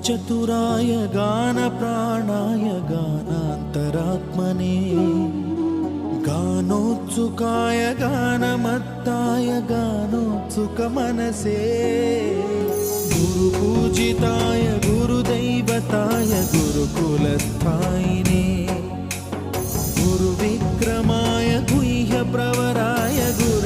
चतुराय गानप्राणाय गानान्तरात्मने गानोत्सुकाय गानमत्ताय गानोत्सुकमनसे गुरुपूजिताय गुरुदैवताय गुरुकुलस्थायिने गुरुविक्रमाय गुह्यप्रवराय गुरवे